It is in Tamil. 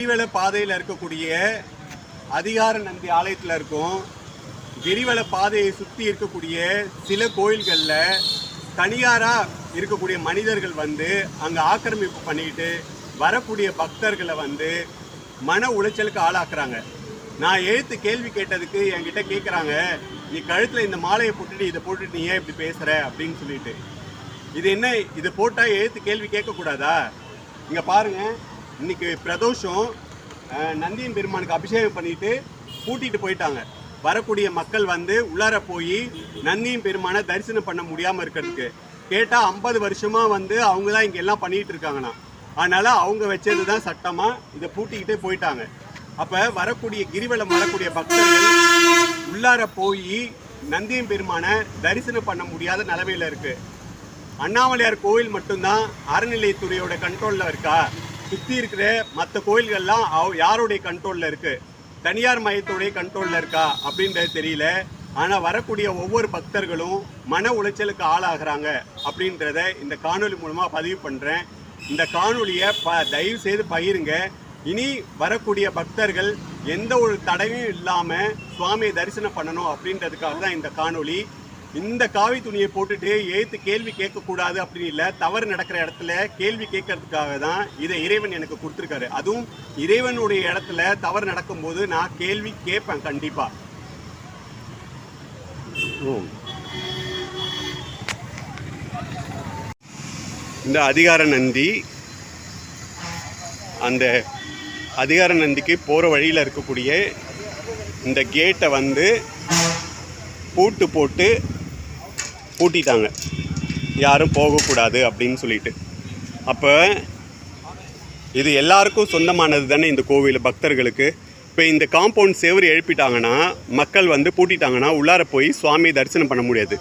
கிரிவல பாதையில் இருக்கக்கூடிய அதிகார நந்தி ஆலயத்தில் இருக்கும். கிரிவல பாதையை சுற்றி இருக்கக்கூடிய சில கோயில்களில் தனியாராக இருக்கக்கூடிய மனிதர்கள் வந்து அங்கே ஆக்கிரமிப்பு பண்ணிக்கிட்டு வரக்கூடிய பக்தர்களை வந்து மன உளைச்சலுக்கு ஆளாக்குறாங்க. நான் எழுத்து கேள்வி கேட்டதுக்கு என்கிட்ட கேட்குறாங்க, நீ கழுத்தில் இந்த மாலையை போட்டுட்டு இதை போட்டுட்டு நீ ஏன் இப்படி பேசுகிற அப்படின்னு சொல்லிட்டு. இது என்ன, இதை போட்டால் எழுத்து கேள்வி கேட்கக்கூடாதா? இங்கே பாருங்கள், இன்னைக்கு பிரதோஷம், நந்தியின் பெருமானுக்கு அபிஷேகம் பண்ணிட்டு பூட்டிட்டு போயிட்டாங்க. வரக்கூடிய மக்கள் வந்து உள்ளார போய் நந்தியின் பெருமானை தரிசனம் பண்ண முடியாமல் இருக்கிறதுக்கு. கேட்டால் 50 வருஷமாக வந்து அவங்க தான் இங்கே எல்லாம் பண்ணிகிட்டு இருக்காங்கண்ணா. அதனால் அவங்க வச்சது தான் சட்டமாக இதை பூட்டிக்கிட்டே போயிட்டாங்க. அப்போ வரக்கூடிய கிரிவலம் வரக்கூடிய பக்தர்கள் உள்ளார போய் நந்தியின் பெருமானை தரிசனம் பண்ண முடியாத நிலைமையில் இருக்குது. அண்ணாமலையார் கோயில் மட்டும்தான் அறநிலையத்துறையோட கண்ட்ரோலில் இருக்கா? சுற்றி இருக்கிற மற்ற கோயில்கள்லாம் யாருடைய கண்ட்ரோலில் இருக்குது? தனியார் மையத்துடைய கண்ட்ரோலில் இருக்கா அப்படின்றது தெரியல. ஆனால் வரக்கூடிய ஒவ்வொரு பக்தர்களும் மன உளைச்சலுக்கு ஆளாகிறாங்க அப்படின்றத இந்த காணொலி மூலமாக பதிவு பண்ணுறேன். இந்த காணொலியை தயவு செய்து பகிருங்க. இனி வரக்கூடிய பக்தர்கள் எந்த ஒரு தடையும் இல்லாமல் சுவாமியை தரிசனம் பண்ணணும் அப்படின்றதுக்காக தான் இந்த காணொலி. இந்த காவி துணியை போட்டுட்டு எழுத்து கேள்வி கேட்கக்கூடாது அப்படின்னு இல்லை, தவறு நடக்கிற இடத்துல கேள்வி கேட்கறதுக்காக தான் இதை இறைவன் எனக்கு கொடுத்துருக்காரு. அதுவும் இறைவனுடைய இடத்துல தவறு நடக்கும்போது நான் கேள்வி கேட்பேன் கண்டிப்பாக. இந்த அதிகார நந்தி, அந்த அதிகார நந்திக்கு போகிற வழியில் இருக்கக்கூடிய இந்த கேட்டை வந்து பூட்டு போட்டு பூட்டிட்டாங்க, யாரும் போகக்கூடாது அப்படின்னு சொல்லிட்டு. அப்போ இது எல்லாருக்கும் சொந்தமானது தானே இந்த கோவில் பக்தர்களுக்கு. இப்போ இந்த காம்பவுண்ட் சேவரி எழுப்பிட்டாங்கன்னா, மக்கள் வந்து பூட்டிட்டாங்கன்னா உள்ளார போய் சுவாமியை தரிசனம் பண்ண முடியாது.